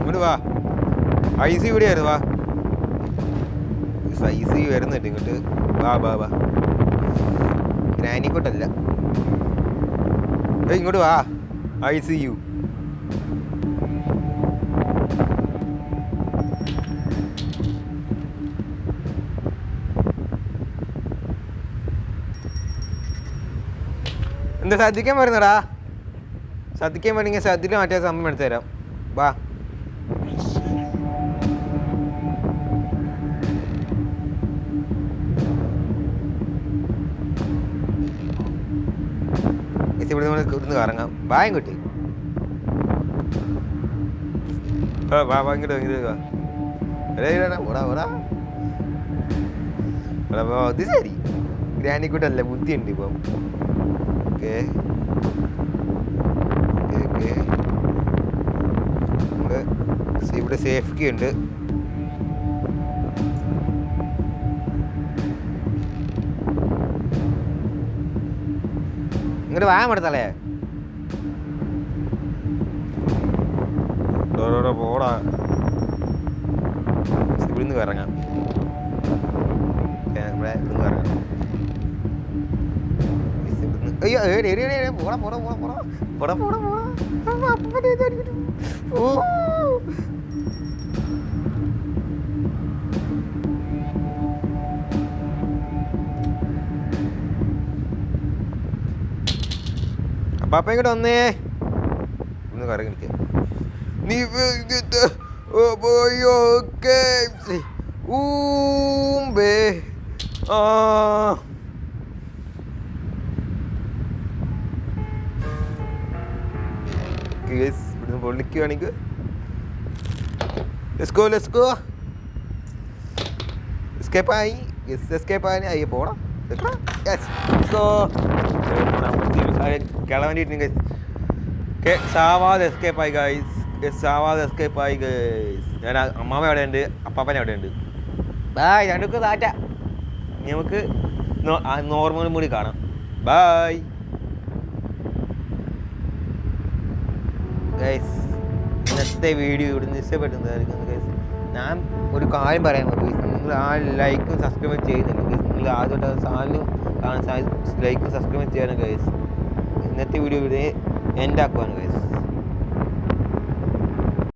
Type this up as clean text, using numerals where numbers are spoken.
ഇങ്ങോട്ട് വാ. ഐസി ഇവിടെയായിരുന്നു. വാ, ഐസി വരുന്നുണ്ട് ഇങ്ങോട്ട്. വാ വാ വാ. ഗ്രാനിക്കോട്ടല്ല, ഇങ്ങോട്ട് വാ. ICU. എന്താ ശ്രദ്ധിക്കാൻ വരുന്നടാ? ശ്രദ്ധിക്കാൻ വേണമെങ്കിൽ ശ്രദ്ധിച്ച് മറ്റേ സംഭവം എടുത്തു തരാം. വാ. ഇവിടെ ഇവിടുന്ന് കറങ്ങാം. വായം കിട്ടി. വാ വാ, ഇങ്ങോട്ട് ഇങ്ങോട്ട് വാ. ഓടാ ഓടാ. ഇത് ശരി, ഗ്രാനിക്കൂട്ടല്ല, ബുദ്ധിയുണ്ട് ഇപ്പം. Okay okay. ഇവിടെ സേഫ്റ്റി ഉണ്ട്. ഇങ്ങോട്ട് വായാൻ എടുത്തല്ലേ. പോടാ, ഇവിടുന്ന് ഇറങ്ങാം. ഇവിടുന്ന് ഇറങ്ങാം. അയ്യോ, പോടാ പോടാ പോടാ പോടാ പോടാ പോടാ. ഓ, അപ്പാപ്പ ഇങ്ങോട്ട് വന്നേ. ഒന്ന് കറങ്ങി നിൽക്കുക. നീ ഇവിടുന്ന് പൊള്ളിക്കുകയാണെങ്കിൽ എസ്കേപ്പായി. എസ്കേപ്പായി. അയ്യോ പോടാ. കിളവണ്ടിട്ട് സാവാദ് എസ്കേപ്പായി ഗൈസ്. സാവാദ് എസ്കേപ്പായി ഗൈസ്. ഞാൻ അമ്മാമ എവിടെ ഉണ്ട്, അപ്പാപ്പൻ എവിടെ ഉണ്ട്. ബായ്, രണ്ടുക്ക് താറ്റ. നമുക്ക് നോർമലും കൂടി കാണാം. Bye guys. ഇന്നത്തെ വീഡിയോ ഇവിടുന്ന് ഇഷ്ടപ്പെടുന്നതായിരിക്കും ഗൈസ്. ഞാൻ ഒരു കാര്യം പറയാൻ പറ്റും. നിങ്ങൾ ആ ലൈക്കും സബ്സ്ക്രൈബും ചെയ്യുന്നില്ല ഗൈസ്. നിങ്ങൾ ആദ്യമായിട്ട് ചാനലും കാണാൻ ലൈക്കും സബ്സ്ക്രൈബും ചെയ്യണം ഗൈസ്. ഇന്നത്തെ വീഡിയോ ഇവിടെ എൻ്റെ ആക്കുവാണ് ഗൈസ്.